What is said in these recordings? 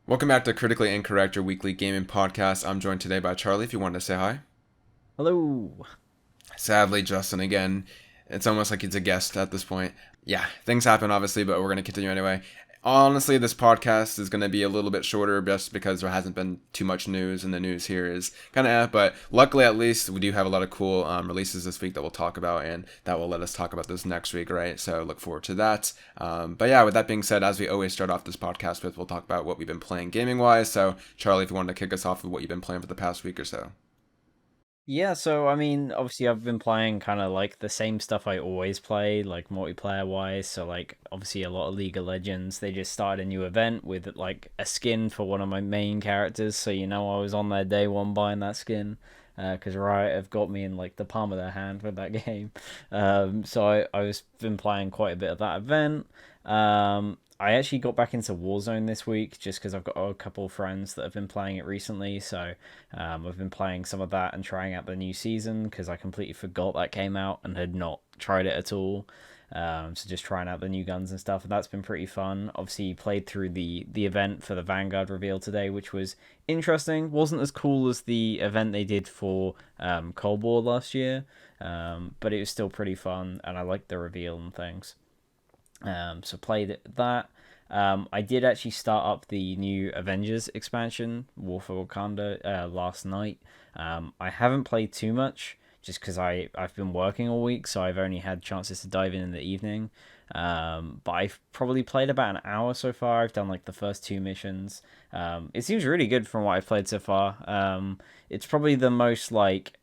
Welcome back to Critically Incorrect, your weekly gaming podcast. I'm joined today by Charlie, if you wanted to say hi. Hello. Sadly, Justin again. It's almost like he's a guest at this point. Yeah, things happen, obviously, but we're going to continue anyway. Honestly, this podcast is going to be a little bit shorter just because there hasn't been too much news, and the news here is kind of but luckily, at least, we do have a lot of cool releases this week that we'll talk about, and that will let us talk about this next week, right? So look forward to that. But yeah, with that being said, as we always start off this podcast with, we'll talk about what we've been playing gaming-wise. So, Charlie, if you wanted to kick us off with what you've been playing for the past week or so. Yeah, so I mean, obviously I've been playing kind of like the same stuff I always play, like multiplayer wise. So like obviously a lot of League of Legends. They just started a new event with like a skin for one of my main characters. So I was on there day one buying that skin, because Riot have got me in like the palm of their hand with that game. So I was been playing quite a bit of that event. I actually got back into Warzone this week just because I've got a couple of friends that have been playing it recently. So I've been playing some of that and trying out the new season because I completely forgot that came out and had not tried it at all. So just trying out the new guns and stuff, and that's been pretty fun. Obviously, played through the event for the Vanguard reveal today, which was interesting. Wasn't as cool as the event they did for Cold War last year, but it was still pretty fun, and I liked the reveal and things. So played that. I did actually start up the new Avengers expansion, War for Wakanda, last night. I haven't played too much just because I've been working all week, so I've only had chances to dive in the evening. But I've probably played about an hour so far. I've done like the first two missions. It seems really good from what I've played so far. It's probably the most like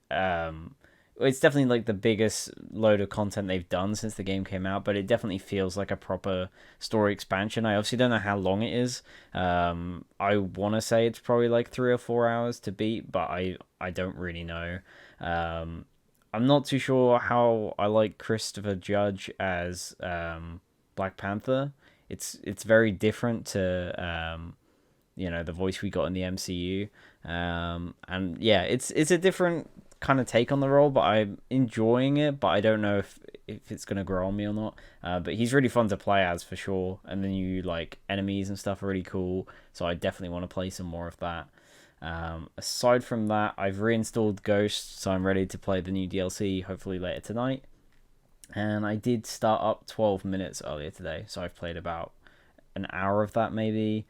it's definitely like the biggest load of content they've done since the game came out, but it definitely feels like a proper story expansion. I obviously don't know how long it is. I want to say it's probably like 3 or 4 hours to beat, but I don't really know. Um, I'm not too sure how I like Christopher Judge as Black Panther. It's very different to the voice we got in the MCU. And yeah, it's a different kind of take on the role, but I'm enjoying it. But I don't know if it's gonna grow on me or not. But he's really fun to play as for sure, and the new like enemies and stuff are really cool. So I definitely want to play some more of that. Aside from that, I've reinstalled Ghost, so I'm ready to play the new DLC hopefully later tonight. And I did start up 12 minutes earlier today, so I've played about an hour of that maybe.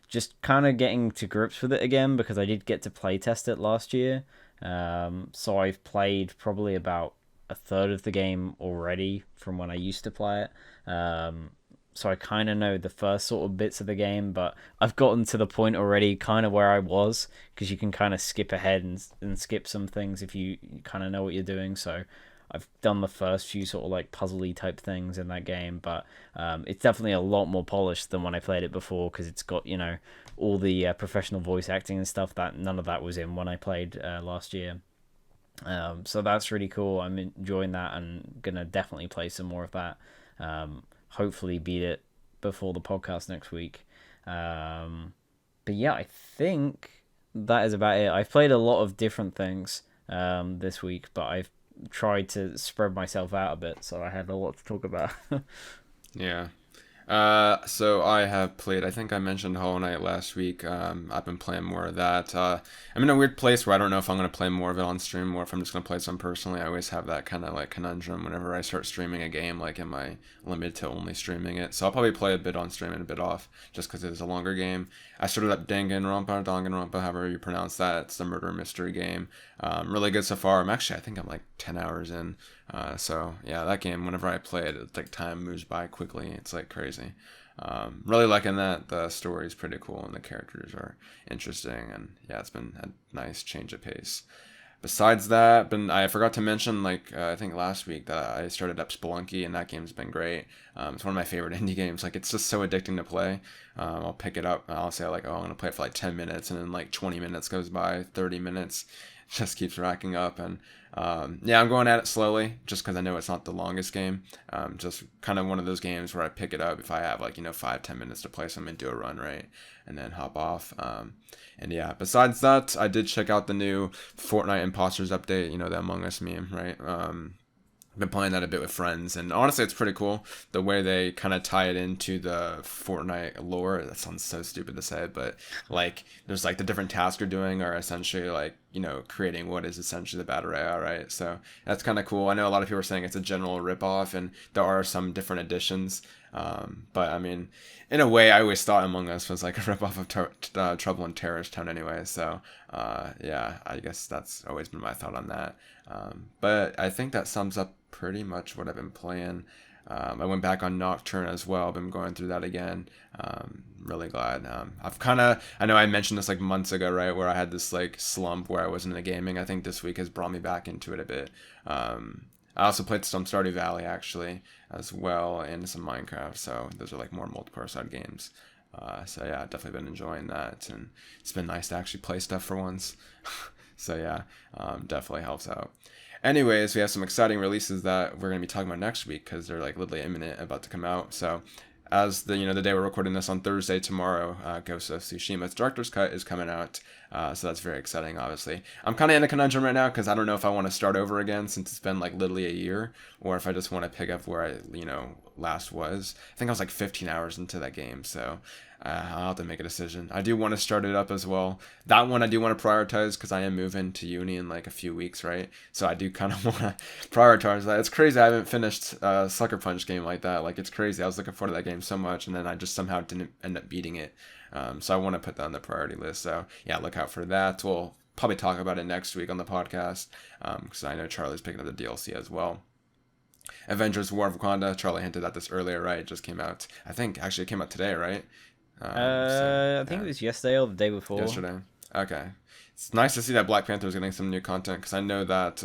Just kind of getting to grips with it again because I did get to play test it last year. So I've played probably about a third of the game already from when I used to play it. So I kind of know the first sort of bits of the game, but I've gotten to the point already kind of where I was because you can kind of skip ahead and skip some things if you kind of know what you're doing. So I've done the first few sort of like puzzly type things in that game, but it's definitely a lot more polished than when I played it before because it's got all the professional voice acting and stuff that none of that was in when I played last year. So that's really cool. I'm enjoying that and gonna definitely play some more of that. Hopefully beat it before the podcast next week. But yeah, I think that is about it. I've played a lot of different things this week, but I've tried to spread myself out a bit, so I had a lot to talk about. Yeah. So I have played. I think I mentioned Hollow Knight last week. I've been playing more of that. I'm in a weird place where I don't know if I'm gonna play more of it on stream or if I'm just gonna play some personally. I always have that kind of like conundrum whenever I start streaming a game. Like, am I limited to only streaming it? So I'll probably play a bit on stream and a bit off, just because it's a longer game. I started up Danganronpa, however you pronounce that. It's the murder mystery game. Really good so far. I think I'm like 10 hours in. So yeah, that game. Whenever I play it, it's like time moves by quickly. It's like crazy. Really liking that. The story is pretty cool and the characters are interesting. And yeah, it's been a nice change of pace. Besides that, I forgot to mention I think last week that I started up Spelunky and that game's been great. It's one of my favorite indie games. Like, it's just so addicting to play. I'll pick it up and I'll say like, oh, I'm gonna play it for like 10 minutes, and then like 20 minutes goes by, 30 minutes, just keeps racking up. And yeah, I'm going at it slowly just because I know it's not the longest game. Just kind of one of those games where I pick it up if I have like 5-10 minutes to play something, do a run, right, and then hop off. And yeah, besides that, I did check out the new Fortnite Imposters update. The Among Us meme, right? I've been playing that a bit with friends, and honestly, it's pretty cool the way they kind of tie it into the Fortnite lore. That sounds so stupid to say, but like, there's like the different tasks you're doing are essentially like, creating what is essentially the battle royale, right? So that's kind of cool. I know a lot of people are saying it's a general ripoff, and there are some different additions. But I mean, in a way, I always thought Among Us was like a ripoff of Trouble in Terrorist Town anyway. So yeah, I guess that's always been my thought on that. But I think that sums up pretty much what I've been playing. I went back on Nocturne as well. I've been going through that again. Really glad. I know I mentioned this like months ago, right, where I had this like slump where I wasn't into gaming. I think this week has brought me back into it a bit. I also played some Stardew Valley actually as well, and some Minecraft. So those are like more multiplayer side games. So yeah, I've definitely been enjoying that, and it's been nice to actually play stuff for once. So yeah, definitely helps out. Anyways, we have some exciting releases that we're gonna be talking about next week because they're like literally imminent, about to come out. So, as the day we're recording this on Thursday, tomorrow, Ghost of Tsushima's director's cut is coming out. So that's very exciting. Obviously, I'm kind of in a conundrum right now because I don't know if I want to start over again since it's been like literally a year, or if I just want to pick up where I last was. I think I was like 15 hours into that game, so I'll have to make a decision. I do want to start it up as well. That one I do want to prioritize because I am moving to uni in like a few weeks, right? So I do kind of want to prioritize that. It's crazy I haven't finished a Sucker Punch game like that. Like, it's crazy. I was looking forward to that game so much, and then I just somehow didn't end up beating it. So I want to put that on the priority list. So yeah, look out for that. We'll probably talk about it next week on the podcast because I know Charlie's picking up the DLC as well. Avengers War of Wakanda. Charlie hinted at this earlier, right? It just came out. I think actually it came out today, right? I think it was yesterday or the day before. Yesterday. Okay. It's nice to see that Black Panther is getting some new content because I know that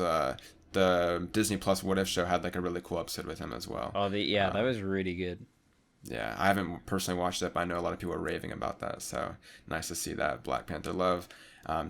the Disney Plus What If show had like a really cool episode with him as well. Oh, that was really good. Yeah, I haven't personally watched it, but I know a lot of people are raving about that. So nice to see that Black Panther love.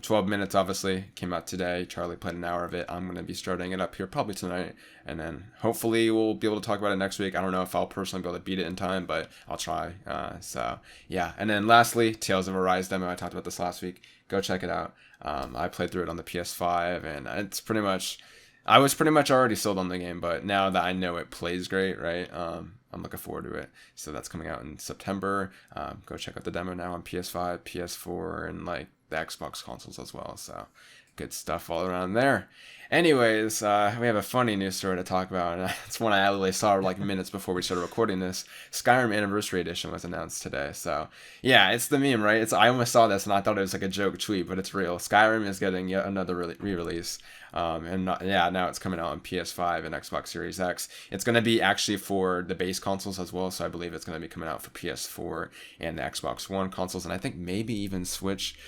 12 minutes obviously came out today. Charlie played an hour of it. I'm going to be starting it up here probably tonight, and then hopefully we'll be able to talk about it next week. I don't know if I'll personally be able to beat it in time, but I'll try. So yeah, and then lastly, Tales of Arise demo. I talked about this last week. Go check it out. I played through it on the PS5, and it's pretty much, I was pretty much already sold on the game, but now that I know it plays great, right? I'm looking forward to it. So that's coming out in September. Go check out the demo now on PS5, PS4, and like the Xbox consoles as well. So good stuff all around there. Anyways, we have a funny news story to talk about, and it's one I literally saw like minutes before we started recording this. Skyrim Anniversary Edition was announced today, so yeah, it's the meme, right? I almost saw this and I thought it was like a joke tweet, but it's real. Skyrim is getting yet another re-release, now it's coming out on PS5 and Xbox Series X. It's going to be actually for the base consoles as well, so I believe it's going to be coming out for PS4 and the Xbox One consoles, and I think maybe even Switch.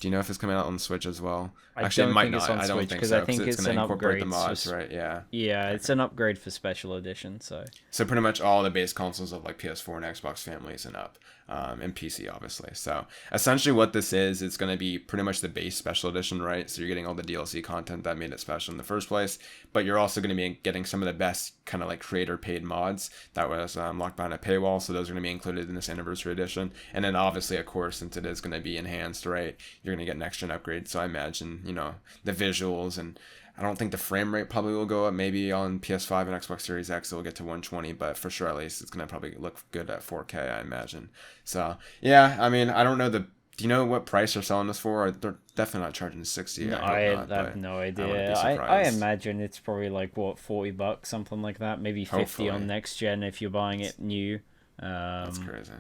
Do you know if it's coming out on Switch as well? Actually, it might not. I don't think so, because it's going to incorporate the mods, right? Yeah. Yeah, it's an upgrade for Special Edition, so pretty much all the base consoles of like PS4 and Xbox families and up, and PC obviously. So essentially what this is, it's going to be pretty much the base Special Edition, right? So you're getting all the DLC content that made it special in the first place, but you're also going to be getting some of the best kind of like creator paid mods that was locked behind a paywall. So those are going to be included in this Anniversary Edition. And then obviously, of course, since it is going to be enhanced, right, you're going to get next gen upgrades. So I imagine, the visuals, and I don't think the frame rate probably will go up. Maybe on PS5 and Xbox Series X it'll get to 120, but for sure at least it's gonna probably look good at 4K, I imagine. So yeah, I mean, I don't know do you know what price they're selling this for? They're definitely not charging 60. No, I have no idea. I imagine it's probably like $40, something like that. Maybe 50 Hopefully. On next gen if you're buying it new. That's crazy.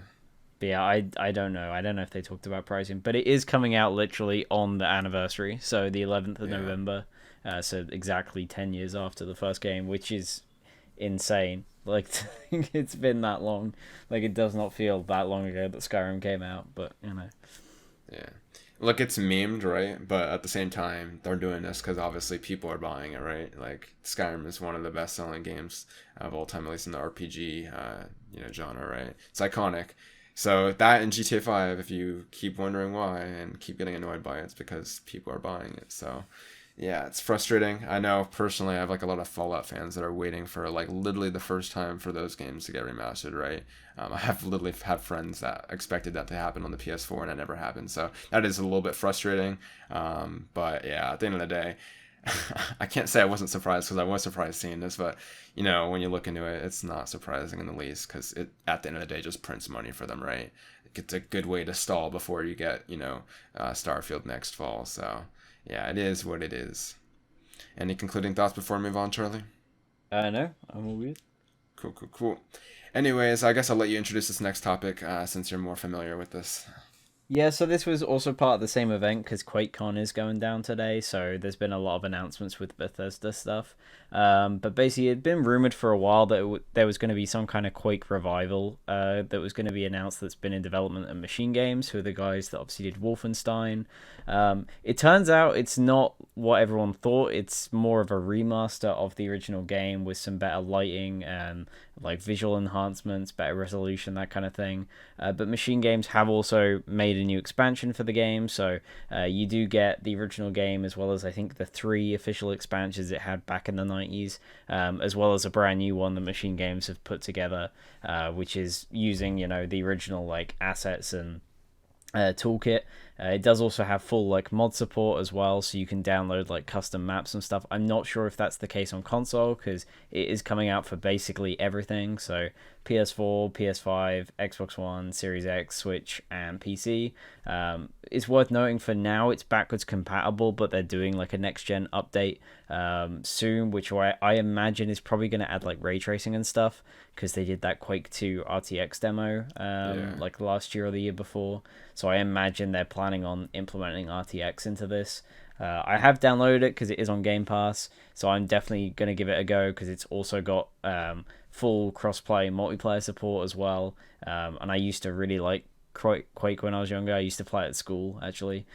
But yeah, I don't know. I don't know if they talked about pricing, but it is coming out literally on the anniversary, so the 11th of November. So exactly 10 years after the first game, which is insane. Like, to think it's been that long. Like, it does not feel that long ago that Skyrim came out, but, Yeah. Look, it's memed, right? But at the same time, they're doing this because obviously people are buying it, right? Like, Skyrim is one of the best-selling games of all time, at least in the RPG, genre, right? It's iconic. So that and GTA 5, if you keep wondering why and keep getting annoyed by it, it's because people are buying it. So yeah, it's frustrating. I know personally I have like a lot of Fallout fans that are waiting for like literally the first time for those games to get remastered, right? I have literally had friends that expected that to happen on the PS4 and it never happened. So that is a little bit frustrating. But yeah, at the end of the day, I can't say I wasn't surprised because I was surprised seeing this, but when you look into it, it's not surprising in the least because it at the end of the day just prints money for them, right? It's a good way to stall before you get Starfield next fall. So yeah, it is what it is. Any concluding thoughts before we move on, Charlie? No, I'm all good. Cool, cool, cool. Anyways, I guess I'll let you introduce this next topic since you're more familiar with this. Yeah, so this was also part of the same event because QuakeCon is going down today. So there's been a lot of announcements with Bethesda stuff. But basically, it'd been rumored for a while that there was going to be some kind of Quake revival that was going to be announced that's been in development at Machine Games, who are the guys that obviously did Wolfenstein. It turns out it's not what everyone thought. It's more of a remaster of the original game with some better lighting and like visual enhancements, better resolution, that kind of thing. But Machine Games have also made a new expansion for the game, so you do get the original game as well as I think the 3 official expansions it had back in the 90s, as well as a brand new one that Machine Games have put together, which is using the original like assets and toolkit. It does also have full like mod support as well, so you can download like custom maps and stuff. I'm not sure if that's the case on console because it is coming out for basically everything. So PS4, PS5, Xbox One, Series X, Switch, and PC. It's worth noting for now it's backwards compatible, but they're doing like a next gen update soon, which I imagine is probably going to add like ray tracing and stuff because they did that Quake 2 RTX demo like last year or the year before. So I imagine they're planning on implementing RTX into this. I have downloaded it because it is on Game Pass, so I'm definitely going to give it a go because it's also got full cross-play multiplayer support as well. And I used to really like Quake when I was younger. I used to play it at school, actually.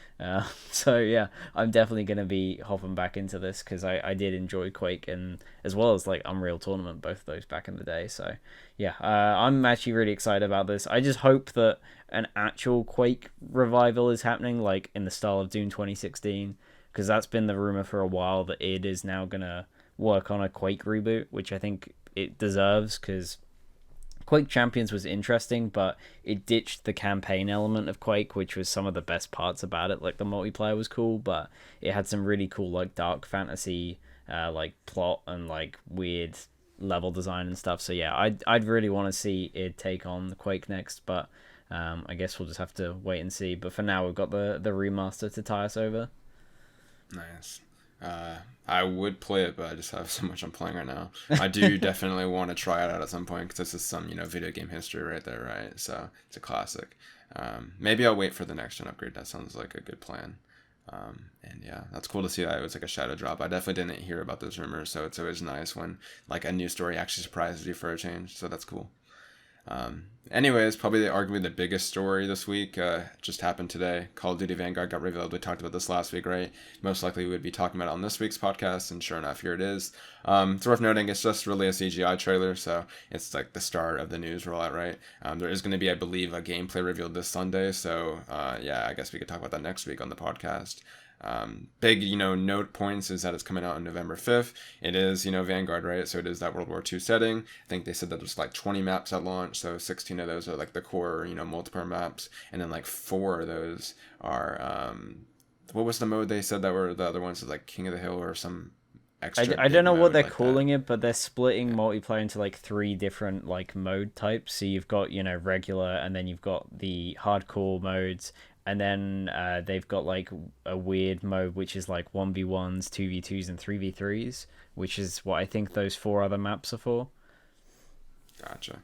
So yeah, I'm definitely going to be hopping back into this because I did enjoy Quake and as well as like Unreal Tournament, both of those back in the day. So yeah, I'm actually really excited about this. I just hope that an actual Quake revival is happening, like in the style of Doom 2016, because that's been the rumor for a while that it is now going to work on a Quake reboot, which I think it deserves because Quake Champions was interesting, but it ditched the campaign element of Quake, which was some of the best parts about it. Like the multiplayer was cool, but it had some really cool like dark fantasy, like plot and like weird level design and stuff. So yeah, I'd really want to see it take on Quake next, but I guess we'll just have to wait and see. But for now, we've got the remaster to tie us over. Nice. I would play it, but I just have so much I'm playing right now. I do definitely want to try it out at some point because this is some video game history right there, right? So it's a classic. Maybe I'll wait for the next gen upgrade. That sounds like a good plan. And yeah, that's cool to see that it was like a shadow drop. I definitely didn't hear about those rumors, so it's always nice when like a new story actually surprises you for a change. So that's cool. Anyways, probably arguably the biggest story this week just happened today. Call of Duty Vanguard got revealed. We talked about this last week, right? Most likely we would be talking about it on this week's podcast, and sure enough, here it is. It's worth noting it's just really a CGI trailer, so it's like the start of the news rollout, right? There is going to be, I believe, a gameplay revealed this Sunday, so yeah, I guess we could talk about that next week on the podcast. Big, note points is that it's coming out on November 5th. It is, Vanguard, right? So it is that World War II setting. I think they said that there's like 20 maps at launch. So 16 of those are like the core, multiplayer maps. And then like 4 of those are, what was the mode they said that were the other ones? Like King of the Hill or some extra I don't know what they're like calling it, but they're splitting multiplayer into like 3 different like mode types. So you've got regular, and then you've got the hardcore modes, and then they've got like a weird mode which is like 1v1s, 2v2s, and 3v3s, which is what I think those 4 other maps are for. Gotcha.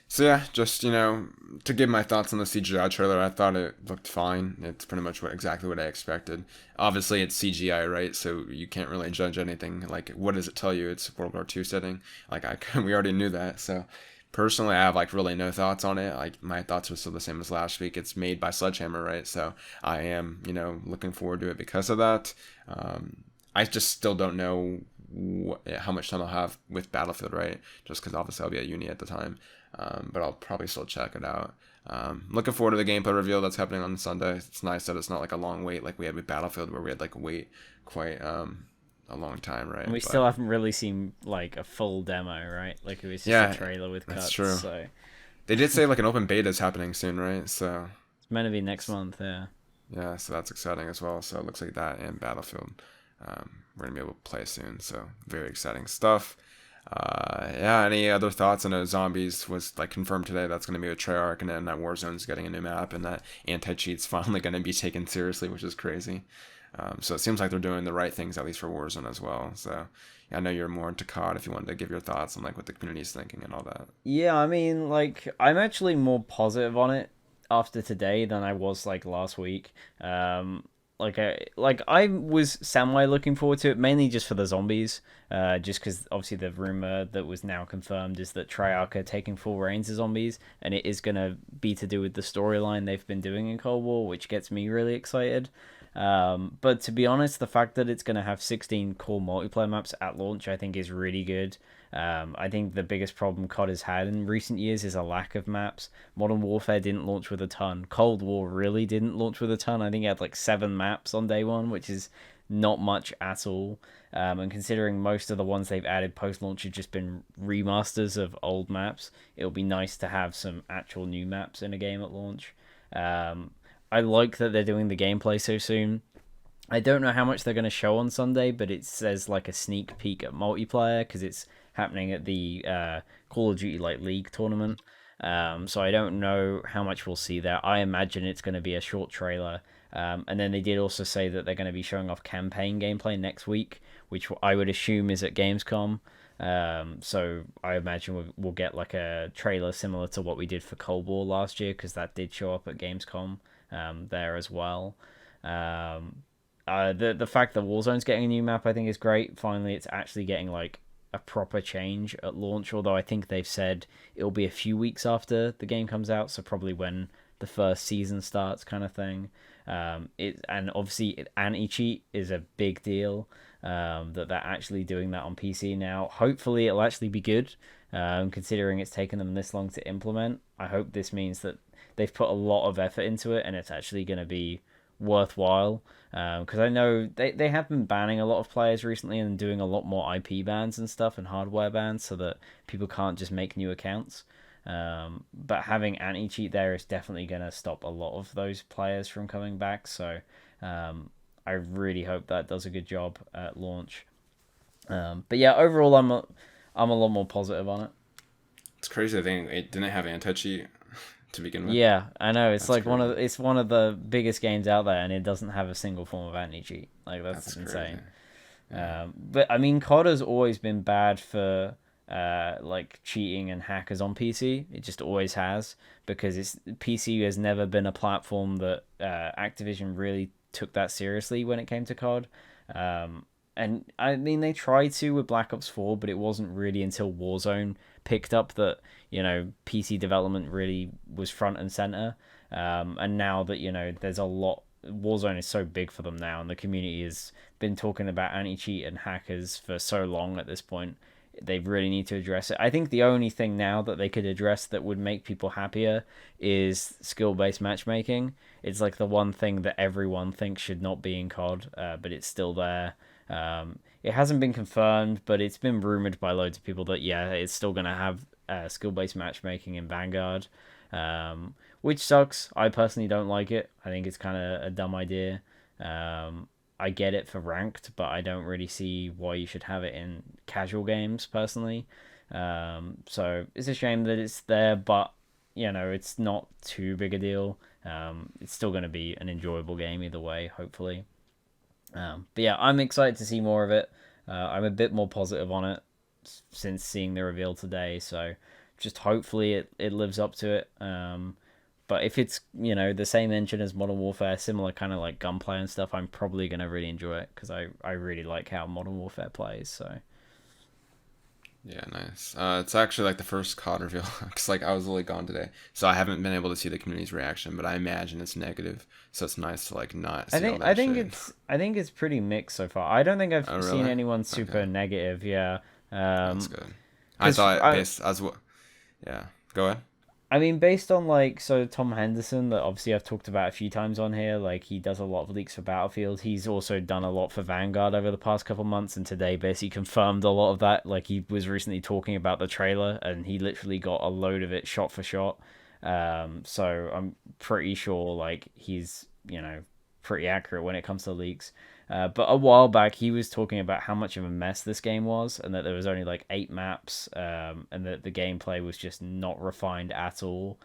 So yeah, just to give my thoughts on the CGI trailer, I thought it looked fine. It's pretty much exactly what I expected. Obviously, it's CGI, right? So you can't really judge anything. Like, what does it tell you? It's World War II setting. Like, we already knew that. So personally, I have like really no thoughts on it. Like, my thoughts were still the same as last week. It's made by Sledgehammer, right? So I am looking forward to it because of that. I just still don't know how much time I'll have with Battlefield, right? Just because obviously I'll be at uni at the time. But I'll probably still check it out. Looking forward to the gameplay reveal that's happening on Sunday. It's nice that it's not like a long wait like we had with Battlefield, where we had like wait quite a long time, right? And we still haven't really seen like a full demo, right? Like it was just a trailer with cuts. That's true. So they did say like an open beta is happening soon, right? So it's meant to be next month, yeah. Yeah, so that's exciting as well. So it looks like that and Battlefield. we're gonna be able to play soon. So very exciting stuff. Yeah. Any other thoughts? I know Zombies was like confirmed today. That's going to be a Treyarch, and then that Warzone's getting a new map, and that anti-cheat's finally going to be taken seriously, which is crazy. So it seems like they're doing the right things, at least for Warzone as well. So yeah, I know you're more into COD. If you wanted to give your thoughts on like what the community's thinking and all that. Yeah, I mean, like, I'm actually more positive on it after today than I was like last week. I was semi looking forward to it, mainly just for the zombies. Just because obviously the rumor that was now confirmed is that Treyarch are taking full reigns of zombies, and it is gonna be to do with the storyline they've been doing in Cold War, which gets me really excited. But to be honest, the fact that it's going to have 16 core multiplayer maps at launch, I think, is really good. I think the biggest problem COD has had in recent years is a lack of maps. Modern Warfare didn't launch with a ton. Cold War really didn't launch with a ton. I think it had like 7 maps on day one, which is not much at all. And considering most of the ones they've added post launch have just been remasters of old maps, it'll be nice to have some actual new maps in a game at launch. Um, I like that they're doing the gameplay so soon. I don't know how much they're going to show on Sunday, but it says like a sneak peek at multiplayer because it's happening at the Call of Duty like League tournament. So I don't know how much we'll see there. I imagine it's going to be a short trailer. And then they did also say that they're going to be showing off campaign gameplay next week, which I would assume is at Gamescom. So I imagine we'll get like a trailer similar to what we did for Cold War last year because that did show up at Gamescom there as well. The fact that Warzone's getting a new map, I think, is great. Finally, it's actually getting like a proper change at launch. Although I think they've said it'll be a few weeks after the game comes out, so probably when the first season starts, kind of thing. And obviously anti-cheat is a big deal. That they're actually doing that on PC now. Hopefully, it'll actually be good. Considering it's taken them this long to implement, I hope this means that they've put a lot of effort into it, and it's actually going to be worthwhile. Because I know they have been banning a lot of players recently and doing a lot more IP bans and stuff and hardware bans so that people can't just make new accounts. But having anti-cheat there is definitely going to stop a lot of those players from coming back. So I really hope that does a good job at launch. But yeah, overall, I'm a lot more positive on it. It's crazy. I think it didn't have anti-cheat to begin with. Yeah, I know. It's That's like crazy. it's one of the biggest games out there, and it doesn't have a single form of anti cheat. Like that's That's crazy. insane. Yeah. But I mean, COD has always been bad for like cheating and hackers on PC. It just always has because it's PC has never been a platform that Activision really took that seriously when it came to COD. And I mean, they tried to with Black Ops 4, but it wasn't really until Warzone picked up that, PC development really was front and center. And now that, there's a lot, Warzone is so big for them now, and the community has been talking about anti cheat and hackers for so long at this point. They really need to address it. I think the only thing now that they could address that would make people happier is skill based matchmaking. It's like the one thing that everyone thinks should not be in COD, but it's still there. It hasn't been confirmed, but it's been rumored by loads of people that yeah, it's still gonna have skill-based matchmaking in Vanguard, which sucks. I personally don't like it. I think it's kind of a dumb idea. I get it for ranked, but I don't really see why you should have it in casual games personally. So it's a shame that it's there, but it's not too big a deal. It's still going to be an enjoyable game either way, hopefully. But yeah, I'm excited to see more of it. I'm a bit more positive on it since seeing the reveal today, so just hopefully it lives up to it. But if it's the same engine as Modern Warfare, similar kind of like gunplay and stuff, I'm probably gonna really enjoy it because I really like how Modern Warfare plays. So Yeah, nice. It's actually like the first COD reveal because like I was really gone today, so I haven't been able to see the community's reaction. But I imagine it's negative, so it's nice to like not I see all think I that think shit. it's pretty mixed so far. I don't think I've Oh seen really? anyone Okay, super negative. Yeah, that's good. I because thought based as what? Yeah, go ahead. I mean, based on like so Tom Henderson that obviously I've talked about a few times on here, like he does a lot of leaks for Battlefield. He's also done a lot for Vanguard over the past couple months, and today basically confirmed a lot of that. Like he was recently talking about the trailer, and he literally got a load of it shot for shot. So I'm pretty sure like he's pretty accurate when it comes to leaks. But a while back, he was talking about how much of a mess this game was, and that there was only like 8 maps, and that the gameplay was just not refined at all.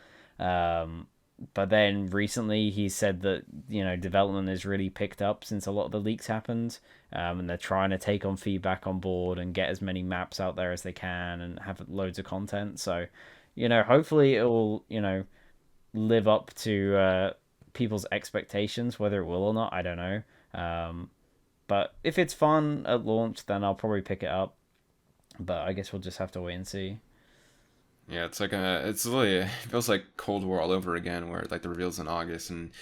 But then recently, he said that development has really picked up since a lot of the leaks happened, and they're trying to take on feedback on board and get as many maps out there as they can and have loads of content. So, hopefully it will live up to people's expectations. Whether it will or not, I don't know. But if it's fun at launch, then I'll probably pick it up. But I guess we'll just have to wait and see. Yeah, it's really, it feels like Cold War all over again, where like the reveals in August and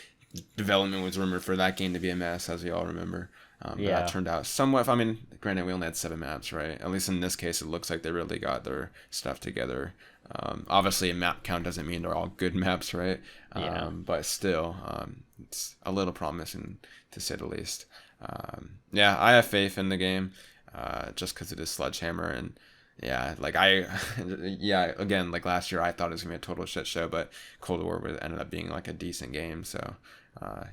development was rumored for that game to be a mess, as we all remember. But Yeah. that turned out somewhat. I mean, granted, we only had 7 maps, right? At least in this case, it looks like they really got their stuff together. Obviously, a map count doesn't mean they're all good maps, right? Yeah. But still, it's a little promising to say the least. Yeah, I have faith in the game, just because it is Sledgehammer, and yeah, like yeah, again, like last year, I thought it was gonna be a total shit show, but Cold War ended up being like a decent game. So,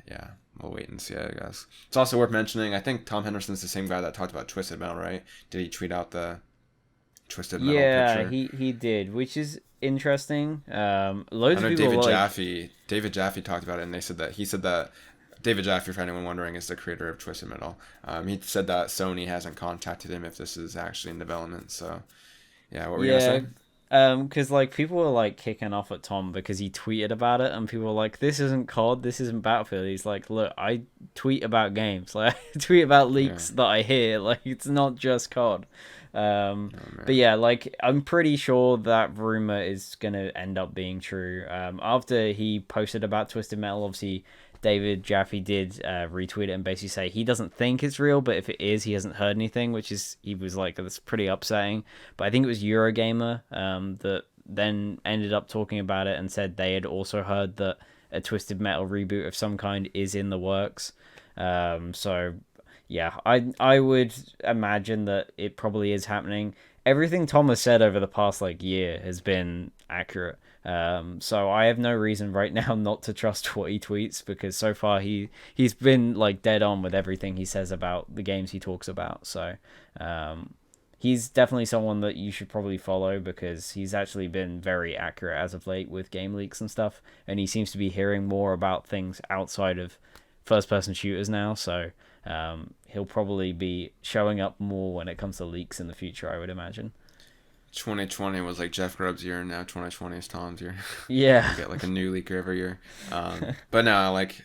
yeah, we'll wait and see, I guess. It's also worth mentioning. I think Tom Henderson's the same guy that talked about Twisted Metal, right? Did he tweet out the Twisted Metal Yeah, picture? he did, which is interesting. I Loads of know people like, David Jaffe talked about it, and he said that David Jaffe, for anyone wondering, is the creator of Twisted Metal. He said that Sony hasn't contacted him if this is actually in development. So, yeah, what were you gonna yeah, say? because like people were like kicking off at Tom because he tweeted about it, and people were like, "This isn't COD, this isn't Battlefield." He's like, "Look, I tweet about games, like I tweet about Yeah. leaks that I hear. Like it's not just COD." Oh But man. yeah, like I'm pretty sure that rumor is gonna end up being true. After he posted about Twisted Metal, obviously David Jaffe did retweet it and basically say he doesn't think it's real, but if it is, he hasn't heard anything, which is he was like that's pretty upsetting. But I think it was Eurogamer that then ended up talking about it and said they had also heard that a Twisted Metal reboot of some kind is in the works. So yeah, I would imagine that it probably is happening. Everything Tom has said over the past like year has been accurate. So I have no reason right now not to trust what he tweets because so far he's been like dead on with everything he says about the games he talks about. So he's definitely someone that you should probably follow because he's actually been very accurate as of late with game leaks and stuff, and he seems to be hearing more about things outside of first person shooters now. So he'll probably be showing up more when it comes to leaks in the future, I would imagine. 2020 was like Jeff Grubb's year, and now 2020 is Tom's year. Yeah. We get like a new leaker every year. But no, like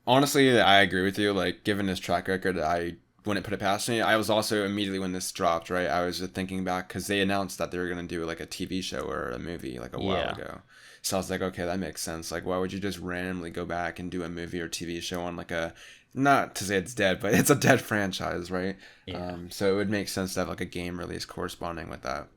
honestly, I agree with you. Like given his track record, I wouldn't put it past me. I was also immediately when this dropped, right? I was just thinking back because they announced that they were gonna do like a TV show or a movie like a while Yeah. ago. So I was like, okay, that makes sense. Like, why would you just randomly go back and do a movie or TV show on like a not to say it's dead, but it's a dead franchise, right? Yeah. So it would make sense to have like a game release corresponding with that.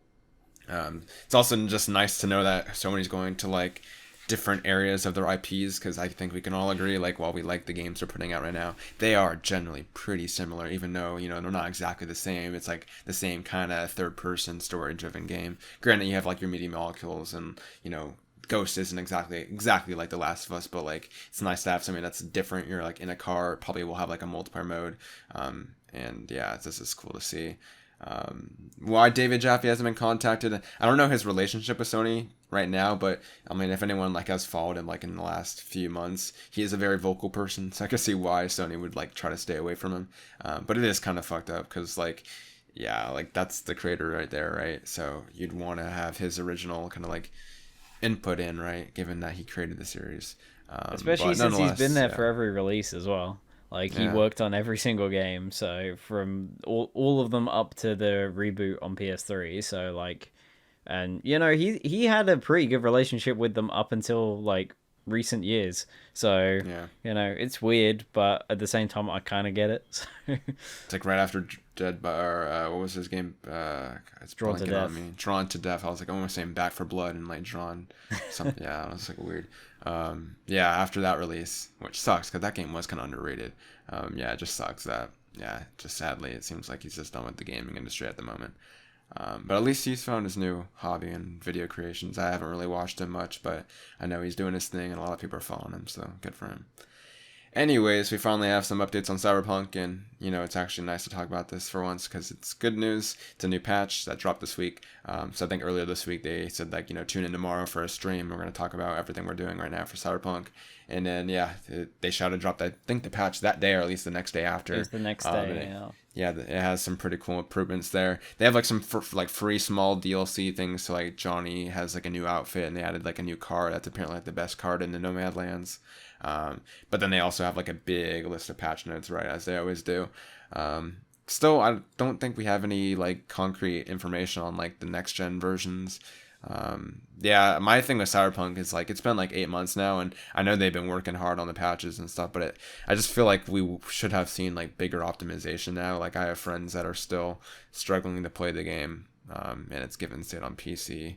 It's also just nice to know that Sony's going to like different areas of their IPs because I think we can all agree, like, while we like the games they're putting out right now, they are generally pretty similar, even though, they're not exactly the same. It's like the same kind of third person story driven game. Granted, you have like your media molecules and, Ghost isn't exactly like The Last of Us, but like it's nice to have something that's different. You're like in a car, probably will have like a multiplayer mode, and yeah, this is cool to see. Why David Jaffe hasn't been contacted? I don't know his relationship with Sony right now, but I mean, if anyone like has followed him like in the last few months, he is a very vocal person, so I can see why Sony would like try to stay away from him. But it is kind of fucked up because like, yeah, like that's the creator right there, right? So you'd want to have his original kind of like input in, right? Given that he created the series, Especially but since he's been nonetheless, there yeah, for every release as well. Like he yeah. worked on every single game, so from all of them up to the reboot on PS3. So like, and he had a pretty good relationship with them up until like recent years. So Yeah. it's weird, but at the same time, I kind of get it. It's like right after Dead by, or what was his game? It's Drawn to blanking on Death. me. Drawn to Death. I was like, I want to say Back for Blood and like Drawn something. Yeah, it was like weird. Yeah, after that release, which sucks because that game was kind of underrated. Yeah, it just sucks that, yeah, just sadly, it seems like he's just done with the gaming industry at the moment. But at least he's found his new hobby in video creations. I haven't really watched him much, but I know he's doing his thing and a lot of people are following him, so good for him. Anyways, we finally have some updates on Cyberpunk, and it's actually nice to talk about this for once because it's good news. It's a new patch that dropped this week. So I think earlier this week they said like tune in tomorrow for a stream. We're gonna talk about everything we're doing right now for Cyberpunk, and then yeah, they shouted dropped I think the patch that day or at least the next day It after. was the next And day, yeah. yeah, it has some pretty cool improvements there. They have like some like free small DLC things. So like Johnny has like a new outfit, and they added like a new card that's apparently like the best card in the Nomadlands. But then they also have like a big list of patch notes, right, as they always do. Still, I don't think we have any like concrete information on like the next gen versions. Yeah, my thing with Cyberpunk is like it's been like 8 months now, and I know they've been working hard on the patches and stuff, but I just feel like we should have seen like bigger optimization now. Like I have friends that are still struggling to play the game, and it's given state on PC.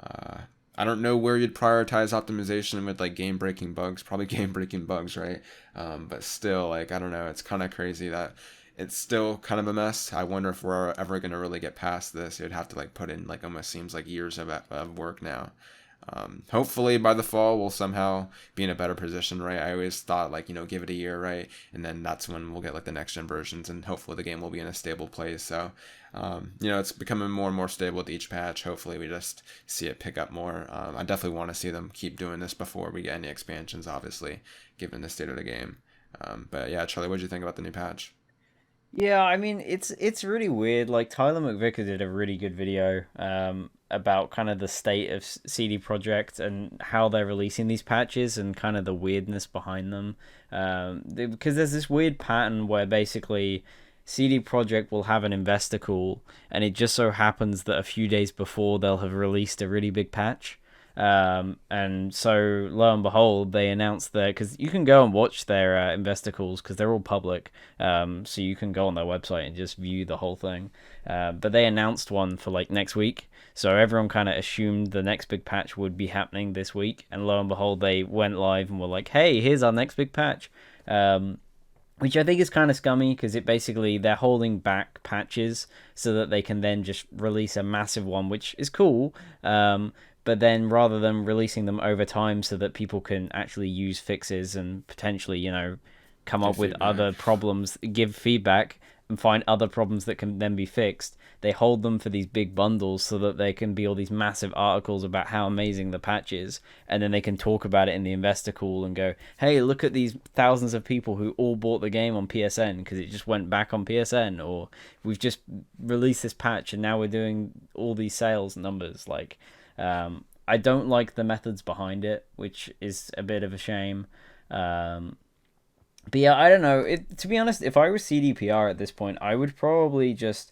Uh, I don't know where you'd prioritize optimization with like game breaking bugs. Probably game breaking bugs, right? But still, like I don't know. It's kind of crazy that it's still kind of a mess. I wonder if we're ever gonna really get past this. You'd have to like put in like almost seems like years of work now. Hopefully by the fall we'll somehow be in a better position, right? I always thought like give it a year, right, and then that's when we'll get like the next gen versions, and hopefully the game will be in a stable place. So it's becoming more and more stable with each patch. Hopefully we just see it pick up more. I definitely want to see them keep doing this before we get any expansions, obviously, given the state of the game. But yeah, Charlie, what did you think about the new patch? Yeah, I mean it's really weird. Like Tyler McVicker did a really good video about kind of the state of CD Projekt and how they're releasing these patches and kind of the weirdness behind them. Because there's this weird pattern where basically CD Projekt will have an investor call, and it just so happens that a few days before they'll have released a really big patch. And so lo and behold, they announced that because you can go and watch their investor calls because they're all public. So you can go on their website and just view the whole thing. But they announced one for like next week. So everyone kind of assumed the next big patch would be happening this week. And lo and behold, they went live and were like, hey, here's our next big patch. Which I think is kind of scummy because it basically they're holding back patches so that they can then just release a massive one, which is cool. But then rather than releasing them over time so that people can actually use fixes and potentially, come Give up with feedback. other problems, give feedback and find other problems that can then be fixed, they hold them for these big bundles so that they can be all these massive articles about how amazing the patch is. And then they can talk about it in the investor call and go, hey, look at these thousands of people who all bought the game on PSN because it just went back on PSN. Or we've just released this patch and now we're doing all these sales numbers. Like, I don't like the methods behind it, which is a bit of a shame. But yeah, I don't know. To be honest, if I was CDPR at this point, I would probably just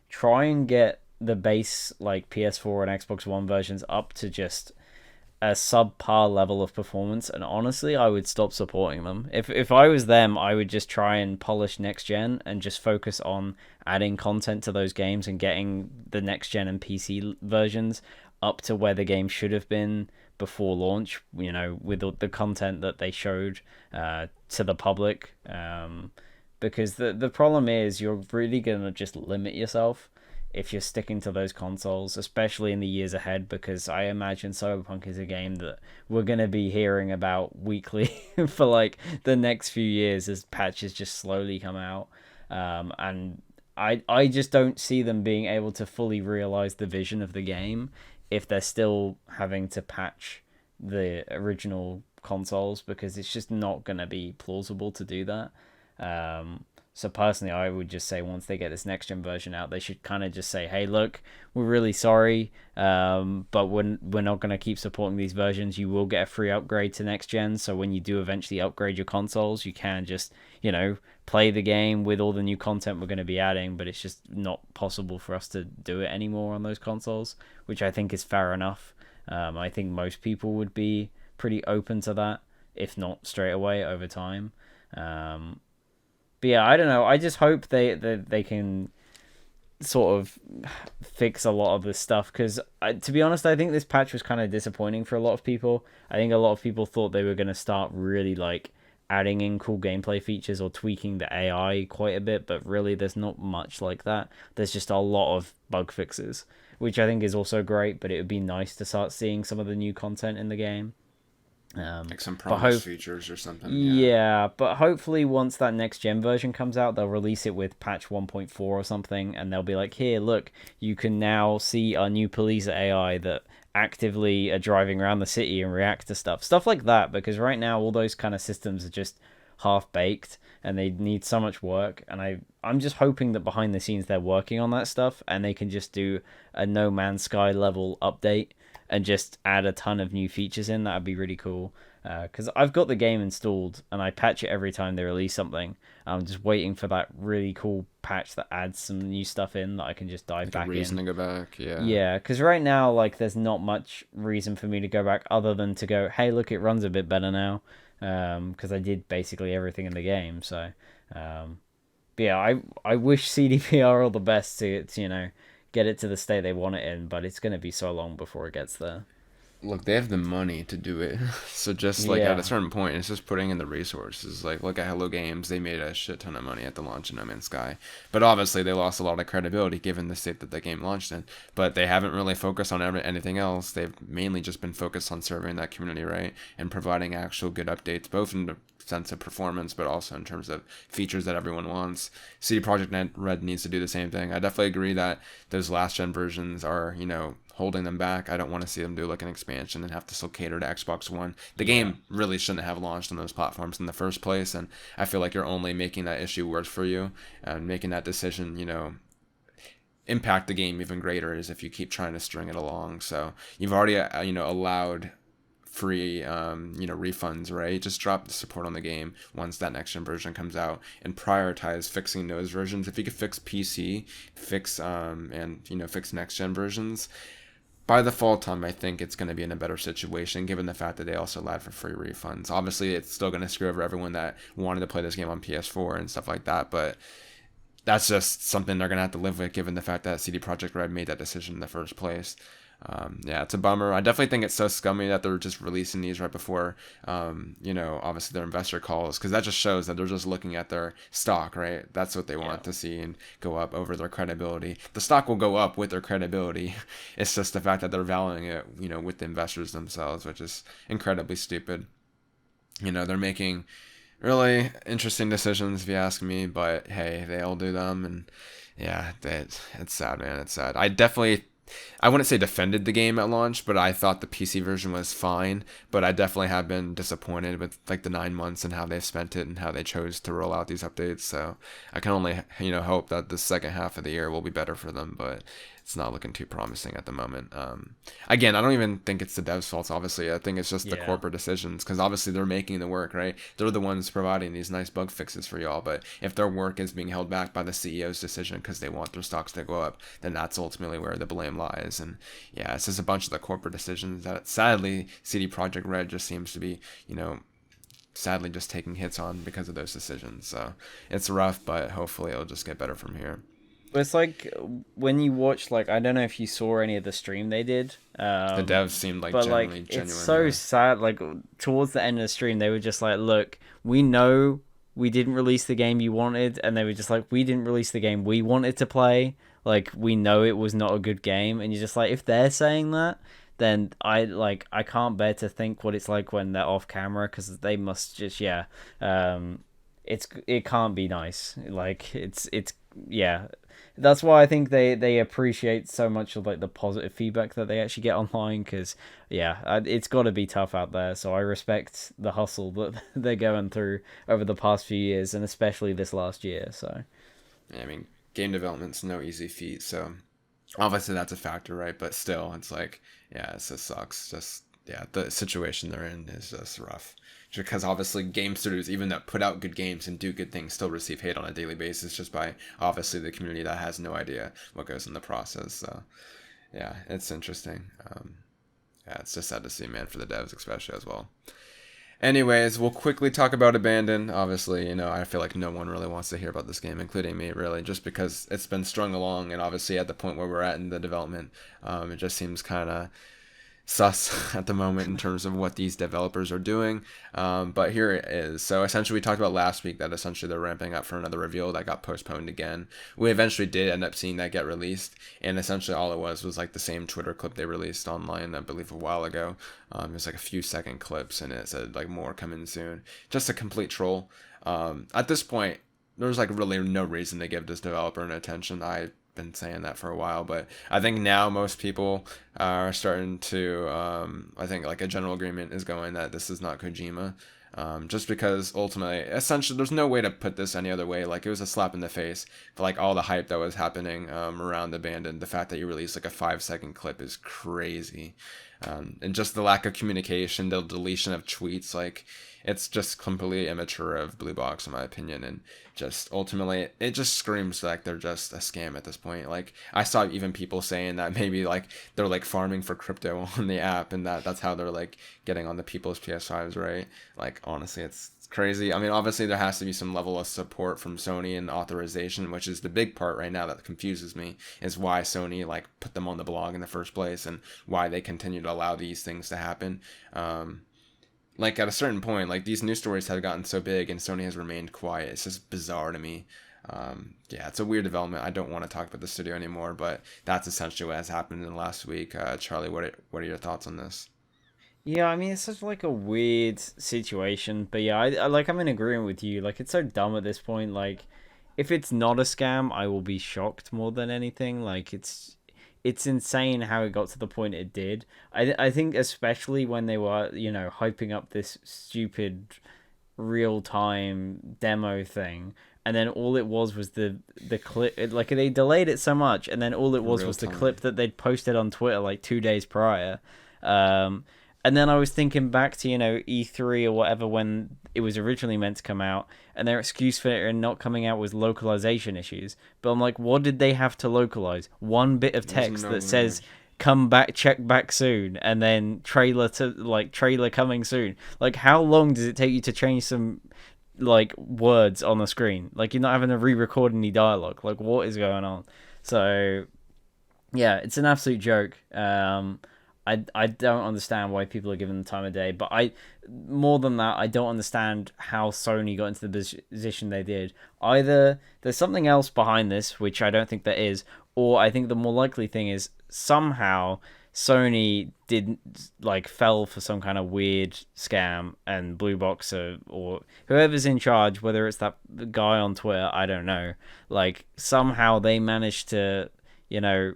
try and get the base like PS4 and Xbox One versions up to just a subpar level of performance, and honestly, I would stop supporting them. If I was them, I would just try and polish next gen and just focus on adding content to those games and getting the next gen and PC versions up to where the game should have been before launch. With the content that they showed to the public. Because the problem is you're really gonna just limit yourself if you're sticking to those consoles, especially in the years ahead, because I imagine Cyberpunk is a game that we're going to be hearing about weekly for like the next few years as patches just slowly come out. And I just don't see them being able to fully realize the vision of the game if they're still having to patch the original consoles, because it's just not going to be plausible to do that. So personally, I would just say once they get this next gen version out, they should kind of just say, "Hey, look, we're really sorry, but we're not going to keep supporting these versions. You will get a free upgrade to next gen. So when you do eventually upgrade your consoles, you can just play the game with all the new content we're going to be adding. But it's just not possible for us to do it anymore on those consoles, which I think is fair enough. I think most people would be pretty open to that, if not straight away over time." But yeah, I don't know. I just hope they can sort of fix a lot of this stuff, because to be honest, I think this patch was kind of disappointing for a lot of people. I think a lot of people thought they were going to start really like adding in cool gameplay features or tweaking the AI quite a bit, but really there's not much like that. There's just a lot of bug fixes, which I think is also great, but it would be nice to start seeing some of the new content in the game. Like some But promised features or something. Yeah. yeah, but hopefully once that next gen version comes out, they'll release it with patch 1.4 or something, and they'll be like, here, look, you can now see our new police AI that actively are driving around the city and react to stuff like that. Because right now all those kind of systems are just half baked and they need so much work. And I'm just hoping that behind the scenes they're working on that stuff and they can just do a No Man's Sky level update and just add a ton of new features in. That'd be really cool. Because I've got the game installed and I patch it every time they release something. I'm just waiting for that really cool patch that adds some new stuff in that I can just dive Like back a reason in. to go back. Yeah. Yeah, because right now, like, there's not much reason for me to go back other than to go, hey, look, it runs a bit better now. Because I did basically everything in the game. So, but yeah, I wish CDPR all the best to get it to the state they want it in, but it's going to be so long before it gets there. Look, they have the money to do it. So just like at a Yeah, certain point, it's just putting in the resources. Like look at Hello Games, they made a shit ton of money at the launch of No Man's Sky, but obviously they lost a lot of credibility given the state that the game launched in. But they haven't really focused on anything else. They've mainly just been focused on serving that community, right, and providing actual good updates, both in the sense of performance, but also in terms of features that everyone wants. CD Projekt Red needs to do the same thing. I definitely agree that those last gen versions are, holding them back. I don't want to see them do like an expansion and have to still cater to Xbox One. The yeah, game really shouldn't have launched on those platforms in the first place, and I feel like you're only making that issue worse for you and making that decision, impact the game even greater is if you keep trying to string it along. So you've already, allowed free refunds, right? Just drop the support on the game once that next gen version comes out and prioritize fixing those versions. If you could fix PC, fix fix next gen versions, by the fall time, I think it's going to be in a better situation, given the fact that they also allowed for free refunds. Obviously, it's still going to screw over everyone that wanted to play this game on PS4 and stuff like that, but that's just something they're going to have to live with, given the fact that CD Projekt Red made that decision in the first place. Yeah, it's a bummer. I definitely think it's so scummy that they're just releasing these right before, obviously their investor calls, because that just shows that they're just looking at their stock, right? That's what they yeah. want to see and go up over their credibility. The stock will go up with their credibility. It's just the fact that they're valuing it, with the investors themselves, which is incredibly stupid. They're making really interesting decisions, if you ask me, but hey, they all do them, and yeah, it's sad, man. It's sad. I wouldn't say defended the game at launch, but I thought the PC version was fine. But I definitely have been disappointed with like the 9 months and how they've spent it and how they chose to roll out these updates. So I can only hope that the second half of the year will be better for them. But it's not looking too promising at the moment. Again, I don't even think it's the devs' faults. Obviously, I think it's just the Yeah. corporate decisions, because obviously they're making the work, right? They're the ones providing these nice bug fixes for y'all. But if their work is being held back by the CEO's decision because they want their stocks to go up, then that's ultimately where the blame lies. And yeah, it's just a bunch of the corporate decisions that sadly CD Projekt Red just seems to be, sadly just taking hits on because of those decisions. So it's rough, but hopefully it'll just get better from here. But it's like when you watch, like, I don't know if you saw any of the stream they did, The devs seemed like but generally like it's genuine. so Yeah. sad. Like towards the end of the stream, they were just like, "Look, we know we didn't release the game you wanted," and they were just like, "We didn't release the game we wanted to play. Like we know it was not a good game." And you're just like, if they're saying that, then I can't bear to think what it's like when they're off camera, because they must just it can't be nice. Like it's yeah. That's why I think they appreciate so much of like the positive feedback that they actually get online, because yeah, it's got to be tough out there. So I respect the hustle that they're going through over the past few years, and especially this last year. So I mean, game development's no easy feat, so obviously that's a factor, right? But still, it's like, yeah, it just sucks. Just yeah, the situation they're in is just rough. Because obviously, game studios, even that put out good games and do good things, still receive hate on a daily basis just by obviously the community that has no idea what goes in the process. So yeah, it's interesting. Yeah, it's just sad to see, man, for the devs especially as well. Anyways, we'll quickly talk about Abandon. Obviously, I feel like no one really wants to hear about this game, including me, really, just because it's been strung along, and obviously at the point where we're at in the development, it just seems kind of sus at the moment in terms of what these developers are doing. But here it is. So essentially, we talked about last week that essentially they're ramping up for another reveal that got postponed again. We eventually did end up seeing that get released, and essentially all it was like the same Twitter clip they released online, I believe, a while ago. It was like a few second clips, and it said like more coming soon. Just a complete troll. At this point, there's like really no reason to give this developer an attention. I've been saying that for a while, but I think now most people are starting to. I think like a general agreement is going that this is not Kojima. Just because ultimately, essentially, there's no way to put this any other way. Like it was a slap in the face for like all the hype that was happening around the band, and the fact that you released like a 5 second clip is crazy. And just the lack of communication, the deletion of tweets, like it's just completely immature of Blue Box in my opinion, and just ultimately it just screams like they're just a scam at this point. Like I saw even people saying that maybe like they're like farming for crypto on the app, and that's how they're like getting on the people's PS5s, right? Like honestly, it's crazy. I mean, obviously there has to be some level of support from Sony and authorization, which is the big part right now that confuses me, is why Sony like put them on the blog in the first place and why they continue to allow these things to happen. Like at a certain point, like these news stories have gotten so big and Sony has remained quiet. It's just bizarre to me. Yeah, it's a weird development. I don't want to talk about the studio anymore, but that's essentially what has happened in the last week. Charlie, what are your thoughts on this? Yeah, I mean, it's such like a weird situation, but yeah, I'm in agreement with you. Like, it's so dumb at this point. Like, if it's not a scam, I will be shocked more than anything. Like, it's insane how it got to the point it did. I think especially when they were, hyping up this stupid real time demo thing, and then all it was the clip. Like, they delayed it so much, and then all it Real was the time. clip that they'd posted on Twitter like 2 days prior. Um, and then I was thinking back to, E3 or whatever when it was originally meant to come out, and their excuse for it not coming out was localization issues. But I'm like, what did they have to localize? One bit of There's text no that says, language. come back, check back soon, and then trailer coming soon. Like, how long does it take you to change some, like, words on the screen? Like, you're not having to re-record any dialogue. Like, what is going on? So, yeah, it's an absolute joke. I don't understand why people are given the time of day, but more than that, I don't understand how Sony got into the position they did. Either there's something else behind this, which I don't think there is, or I think the more likely thing is somehow Sony didn't like fell for some kind of weird scam, and Blue Box or whoever's in charge, whether it's that guy on Twitter, I don't know. Like somehow they managed to, you know,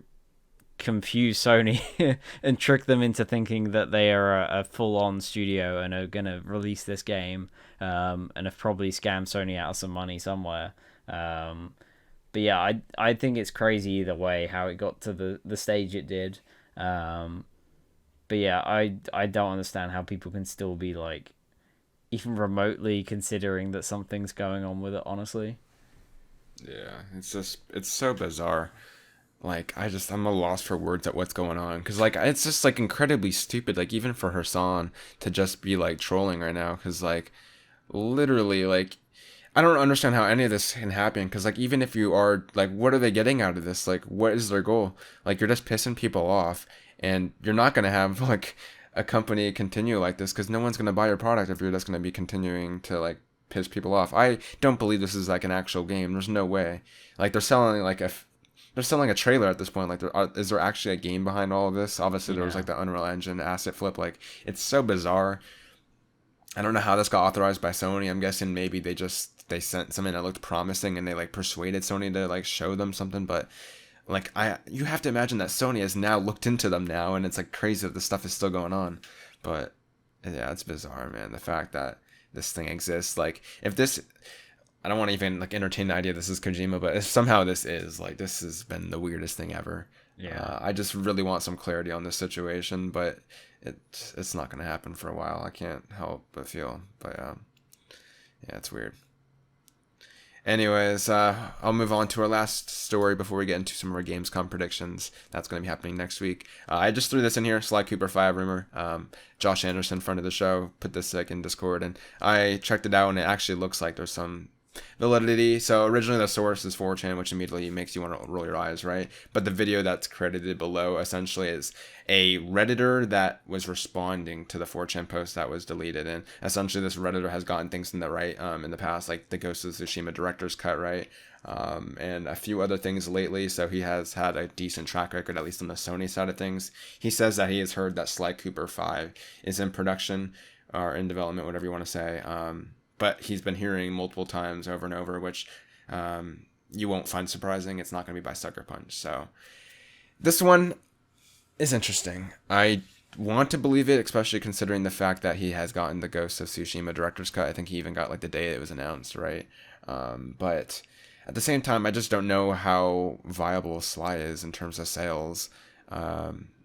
confuse Sony and trick them into thinking that they are a full-on studio and are gonna release this game, and have probably scammed Sony out of some money somewhere. Um, but yeah, I think it's crazy either way how it got to the stage it did. Um, but yeah, I don't understand how people can still be like even remotely considering that something's going on with it. Honestly, Yeah, it's so bizarre. Like I'm a loss for words at what's going on because like it's just like incredibly stupid. Like even for Hassan to just be like trolling right now because like literally like I don't understand how any of this can happen because like even if you are like what are they getting out of this? Like what is their goal? Like you're just pissing people off and you're not gonna have like a company continue like this because no one's gonna buy your product if you're just gonna be continuing to like piss people off. I don't believe this is like an actual game. There's no way. Like they're selling a trailer at this point. Like, is there actually a game behind all of this? Obviously, there was yeah. like the Unreal Engine asset flip. Like, it's so bizarre. I don't know how this got authorized by Sony. I'm guessing maybe they sent something that looked promising and they like persuaded Sony to like show them something. But like, you have to imagine that Sony has now looked into them now, and it's like crazy that this stuff is still going on. But yeah, it's bizarre, man. The fact that this thing exists. Like, if this I don't want to even like entertain the idea this is Kojima, but if somehow this is like this has been the weirdest thing ever. Yeah. I just really want some clarity on this situation, but it's not gonna happen for a while. I can't help but feel, but yeah, it's weird. Anyways, I'll move on to our last story before we get into some of our Gamescom predictions. That's going to be happening next week. I just threw this in here, Sly Cooper 5 rumor. Josh Anderson, friend of the show, put this like in Discord, and I checked it out, and it actually looks like there's some validity. So originally the source is 4chan, which immediately makes you want to roll your eyes, right? But the video that's credited below essentially is a Redditor that was responding to the 4chan post that was deleted. And essentially this Redditor has gotten things in the right in the past, like the Ghost of Tsushima director's cut, right? And a few other things lately. So he has had a decent track record, at least on the Sony side of things. He says that he has heard that Sly Cooper 5 is in production or in development, whatever you want to say. But he's been hearing multiple times over and over, which you won't find surprising. It's not going to be by Sucker Punch. So this one is interesting. I want to believe it, especially considering the fact that he has gotten the Ghost of Tsushima director's cut. I think he even got like the day it was announced, right? But at the same time, I just don't know how viable Sly is in terms of sales.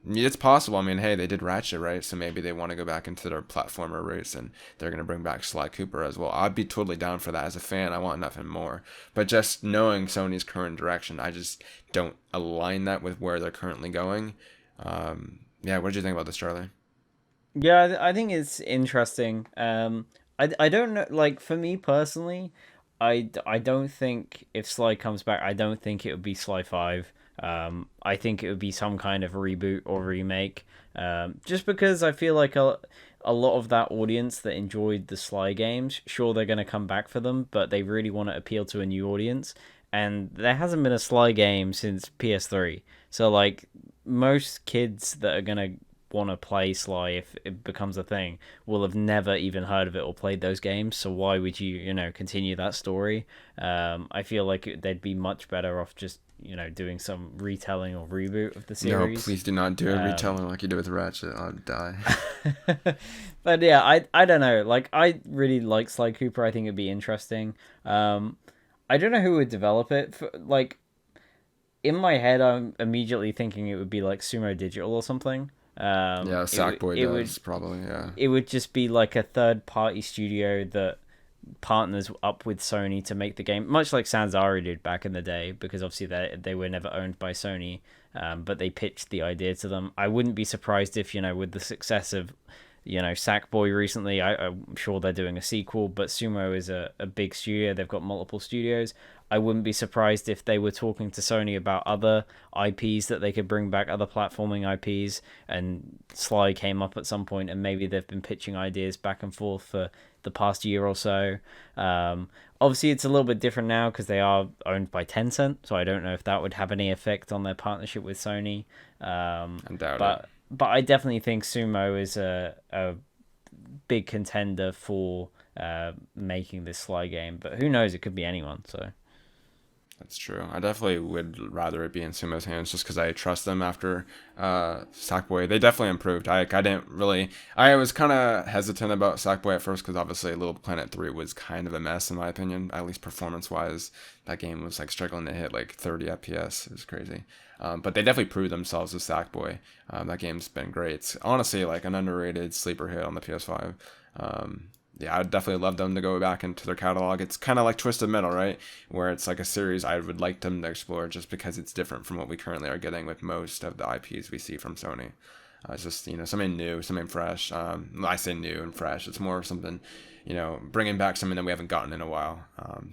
It's possible. I mean, hey, they did Ratchet, right? So maybe they want to go back into their platformer roots and they're going to bring back Sly Cooper as well. I'd be totally down for that. As a fan, I want nothing more. But just knowing Sony's current direction, I just don't align that with where they're currently going. Yeah, what did you think about this, Charlie? Yeah, I think it's interesting. I don't know. Like for me personally, I don't think if Sly comes back, I don't think it would be Sly 5. I think it would be some kind of reboot or remake. Just because I feel like a lot of that audience that enjoyed the Sly games, sure they're gonna come back for them, but they really want to appeal to a new audience. And there hasn't been a Sly game since PS3. So like most kids that are gonna want to play Sly if it becomes a thing will have never even heard of it or played those games. So why would you continue that story? I feel like they'd be much better off just doing some retelling or reboot of the No, series. please do not do a retelling like you did with Ratchet. I'll die. But yeah, I don't know. Like I really like Sly Cooper. I think it'd be interesting. I don't know who would develop it. Like in my head, I'm immediately thinking it would be like Sumo Digital or something. Yeah, Sackboy it does would probably. Yeah. it would just be like a third party studio that partners up with Sony to make the game, much like Sanzari did back in the day, because obviously they were never owned by Sony, but they pitched the idea to them. I wouldn't be surprised if with the success of Sackboy recently, I'm sure they're doing a sequel, but Sumo is a big studio. They've got multiple studios. I wouldn't be surprised if they were talking to Sony about other IPs that they could bring back, other platforming IPs, and Sly came up at some point, and maybe they've been pitching ideas back and forth for the past year or so. Obviously, it's a little bit different now because they are owned by Tencent, so I don't know if that would have any effect on their partnership with Sony. I doubt But it. but I definitely think Sumo is a big contender for making this Sly game. But who knows? It could be anyone. So That's true. I definitely would rather it be in Sumo's hands just because I trust them after Sackboy. They definitely improved. I didn't really. I was kind of hesitant about Sackboy at first because obviously Little Planet 3 was kind of a mess in my opinion, at least performance wise. That game was like struggling to hit like 30 FPS. It was crazy. But they definitely proved themselves with Sackboy. That game's been great. It's honestly like an underrated sleeper hit on the PS5. Yeah, I'd definitely love them to go back into their catalog. It's kind of like Twisted Metal, right? Where it's like a series I would like them to explore just because it's different from what we currently are getting with most of the IPs we see from Sony. It's just, something new, something fresh. I say new and fresh. It's more something, bringing back something that we haven't gotten in a while.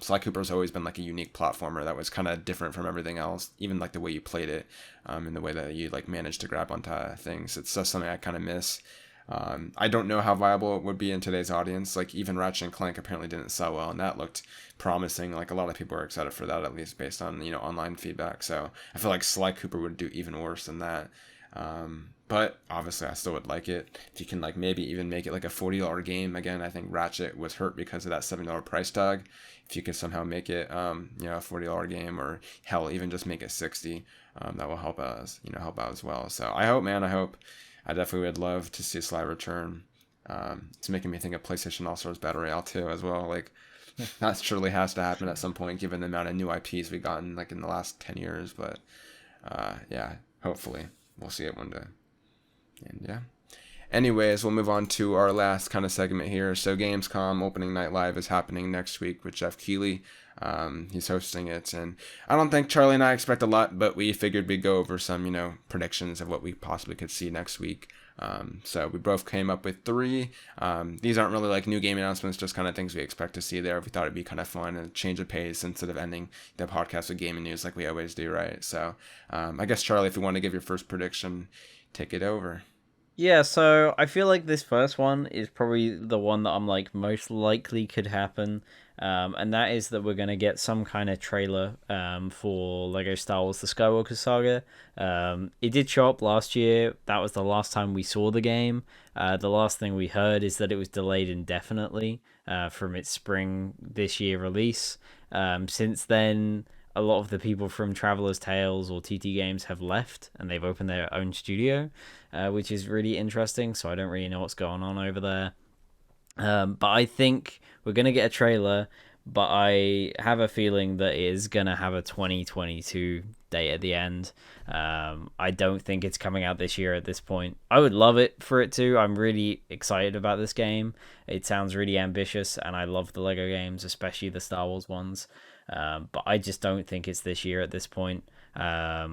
Sly Cooper's always been like a unique platformer that was kind of different from everything else, even like the way you played it, and the way that you like managed to grab onto things. It's just something I kind of miss. I don't know how viable it would be in today's audience. Like even Ratchet and Clank apparently didn't sell well, and that looked promising. Like a lot of people are excited for that, at least based on online feedback. So I feel like Sly Cooper would do even worse than that. But obviously I still would like it if you can like maybe even make it like a $40 game. Again, I think Ratchet was hurt because of that $7 price tag. If you could somehow make it a $40 game, or hell even just make it 60, that will help us help out as well. So I hope, man, I definitely would love to see Sly return. It's making me think of PlayStation All-Stars Battle Royale 2 as well. Like, that surely has to happen at some point, given the amount of new IPs we've gotten like in the last 10 years. But yeah, hopefully we'll see it one day. And yeah. Anyways, we'll move on to our last kind of segment here. So Gamescom opening night live is happening next week with Jeff Keighley. He's hosting it, and I don't think Charlie and I expect a lot, but we figured we'd go over some, predictions of what we possibly could see next week. So we both came up with three. These aren't really like new game announcements, just kind of things we expect to see there. We thought it'd be kind of fun and change of pace instead of ending the podcast with gaming news like we always do, right? So I guess, Charlie, if you want to give your first prediction, take it over. Yeah, so I feel like this first one is probably the one that I'm like most likely could happen. And that is that we're gonna get some kind of trailer for Lego Star Wars: The Skywalker Saga. It did show up last year. That was the last time we saw the game. The last thing we heard is that it was delayed indefinitely from its spring this year release. Since then, a lot of the people from Traveler's Tales or TT Games have left, and they've opened their own studio, which is really interesting. So I don't really know what's going on over there. But I think we're going to get a trailer, but I have a feeling that it is going to have a 2022 date at the end. I don't think it's coming out this year at this point. I would love it for it to. I'm really excited about this game. It sounds really ambitious, and I love the Lego games, especially the Star Wars ones. But I just don't think it's this year at this point. I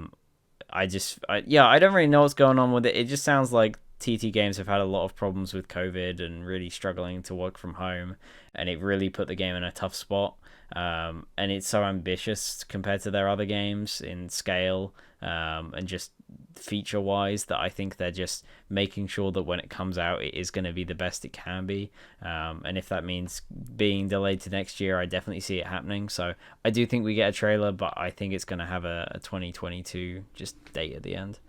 don't really know what's going on with it. It just sounds like TT Games have had a lot of problems with COVID and really struggling to work from home, and it really put the game in a tough spot. And it's so ambitious compared to their other games in scale and just feature wise that I think they're just making sure that when it comes out it is going to be the best it can be. And if that means being delayed to next year, I definitely see it happening. So I do think we get a trailer, but I think it's going to have a 2022 just date at the end.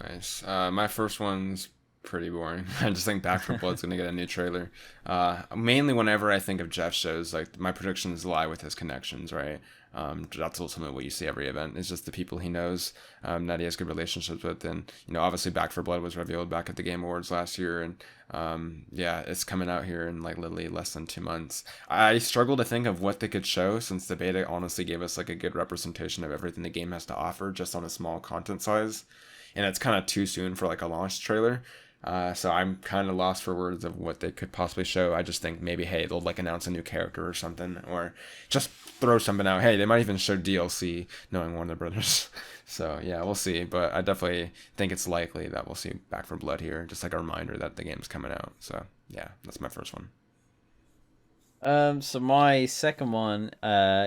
Nice. My first one's pretty boring. I just think Back 4 Blood's gonna get a new trailer. Mainly whenever I think of Jeff shows, like my predictions lie with his connections, right? That's ultimately what you see every event. It's just the people he knows that he has good relationships with, and obviously Back 4 Blood was revealed back at the Game Awards last year, and yeah, it's coming out here in like literally less than 2 months. I struggle to think of what they could show since the beta honestly gave us like a good representation of everything the game has to offer, just on a small content size, and it's kind of too soon for like a launch trailer. So I'm kind of lost for words of what they could possibly show. I just think maybe, hey, they'll like announce a new character or something, or just throw something out. Hey, they might even show DLC, knowing Warner Brothers. So yeah, we'll see. But I definitely think it's likely that we'll see Back 4 Blood here, just like a reminder that the game's coming out. So yeah, that's my first one. So my second one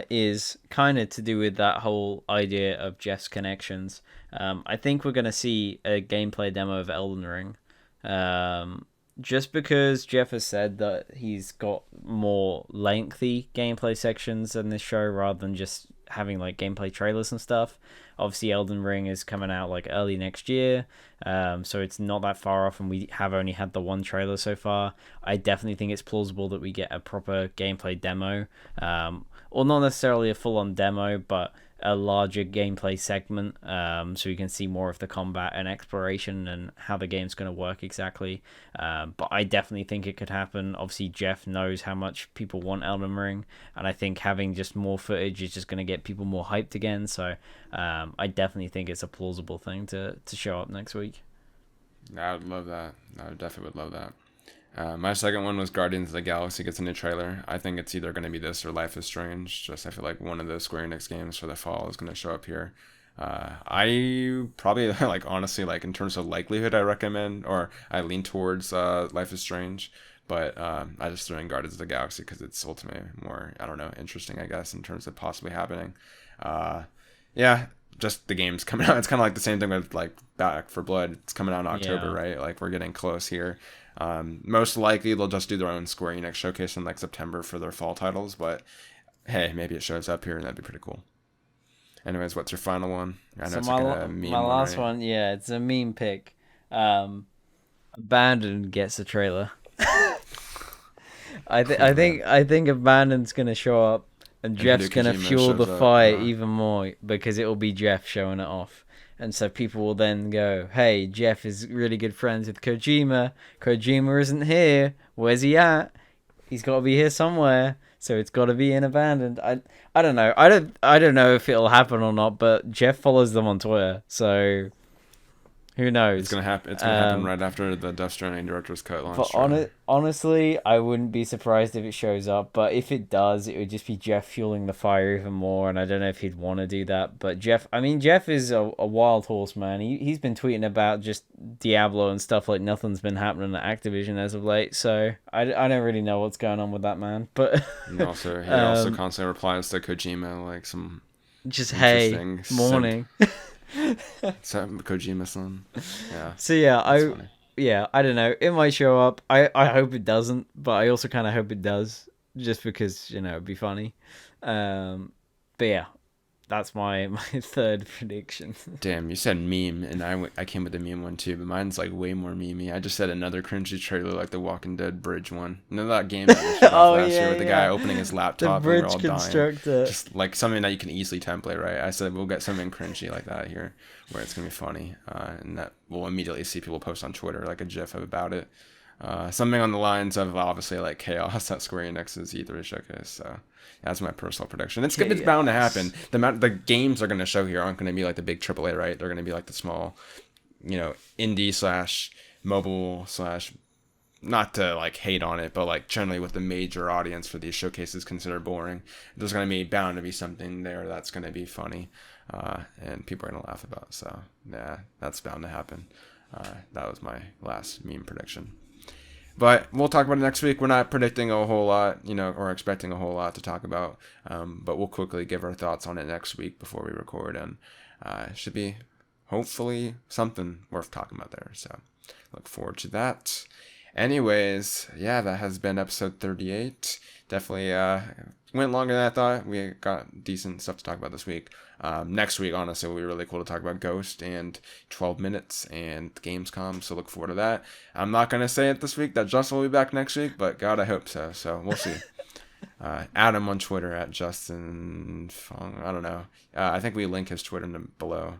is kind of to do with that whole idea of Jeff's connections. I think we're gonna see a gameplay demo of Elden Ring. Just because Jeff has said that he's got more lengthy gameplay sections in this show rather than just having like gameplay trailers and stuff. Obviously, Elden Ring is coming out like early next year, so it's not that far off, and we have only had the one trailer so far. I definitely think it's plausible that we get a proper gameplay demo, or not necessarily a full-on demo, but a larger gameplay segment, so you can see more of the combat and exploration and how the game's going to work exactly. But I definitely think it could happen. Obviously, Jeff knows how much people want Elden Ring, and I think having just more footage is just going to get people more hyped again. So I definitely think it's a plausible thing to show up next week. I would love that. I definitely would love that. My second one was Guardians of the Galaxy gets a new trailer. I think it's either going to be this or Life is Strange. Just I feel like one of the Square Enix games for the fall is going to show up here. I probably like honestly like in terms of likelihood I recommend or I lean towards Life is Strange, but I just threw in Guardians of the Galaxy because it's ultimately more I don't know interesting I guess in terms of possibly happening. Yeah, just the game's coming out. It's kind of like the same thing with like Back 4 Blood. It's coming out in October, Yeah. right? Like we're getting close here. Most likely they'll just do their own Square Enix showcase in like September for their fall titles, but hey, maybe it shows up here and that'd be pretty cool. Anyways, what's your final one? I know So it's my like a meme my one, last right? one, yeah, it's a meme pick. Abandon gets a trailer. Cool, man. I think Abandon's gonna show up, and And Hideo Jeff's gonna Kojima fuel the shows up. fight even more because it will be Jeff showing it off, and so people will then go, "Hey, Jeff is really good friends with Kojima. Kojima isn't here. Where's he at? He's got to be here somewhere." So it's got to be in Abandoned. I don't know. I don't know if it'll happen or not. But Jeff follows them on Twitter, so Who It's knows? gonna happen. It's gonna happen right after the Death Stranding director's cut But launch on trailer. it, honestly, I wouldn't be surprised if it shows up. But if it does, it would just be Jeff fueling the fire even more. And I don't know if he'd want to do that. But Jeff, I mean, Jeff is a wild horse, man. He's been tweeting about just Diablo and stuff like nothing's been happening at Activision as of late. So I don't really know what's going on with that man. But And also, he also um, constantly replies to Kojima like some just hey, interesting simp, morning. simp Kojima son. Yeah, So yeah, that's funny. I don't know. It might show up. I hope it doesn't, but I also kind of hope it does, just because it'd be funny. Um, but yeah, that's my third prediction. Damn, you said meme, and I came with the meme one too, but mine's like way more memey. I just said another cringy trailer like the Walking Dead Bridge one. You know that game that we showed off Oh last year yeah, with the guy yeah. opening his The laptop and we're bridge all dying. constructor. Just like something that you can easily template, right? I said we'll get something cringy like that here, where it's gonna be funny, and that we'll immediately see people post on Twitter like a GIF about it. Something on the lines of obviously like chaos at Square Enix's E3 showcase. So that's my personal prediction. It's bound to happen. Chaos. The games are going to show here aren't going to be like the big AAA, right? They're going to be like the small, indie slash mobile slash, not to like hate on it, but like generally what the major audience for these showcases consider boring. There's going to be bound to be something there that's going to be funny, and people are going to laugh about. So yeah, that's bound to happen. That was my last meme prediction. But we'll talk about it next week. We're not predicting a whole lot, or expecting a whole lot to talk about. But we'll quickly give our thoughts on it next week before we record, and it should be hopefully something worth talking about there. So look forward to that. Anyways, yeah, that has been episode 38. Definitely went longer than I thought. We got decent stuff to talk about this week. Next week, honestly, will be really cool to talk about Ghost and 12 Minutes and Gamescom, so look forward to that. I'm not going to say it this week that Justin will be back next week, but God, I hope so. So we'll see. Adam on Twitter at Justin Fong. I don't know. I think we link his Twitter below.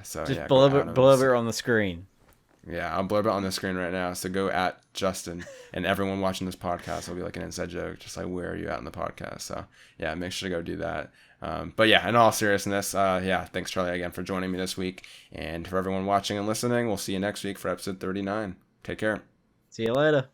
So Just yeah, go Adam. blurb it on the screen. Yeah, I'll blurb it on the screen right now. So go at Justin, and everyone watching this podcast will be like an inside joke, just like where are you at in the podcast. So yeah, make sure to go do that. But yeah, in all seriousness, yeah, thanks Charlie again for joining me this week, and for everyone watching and listening, we'll see you next week for episode 39. Take care. See you later.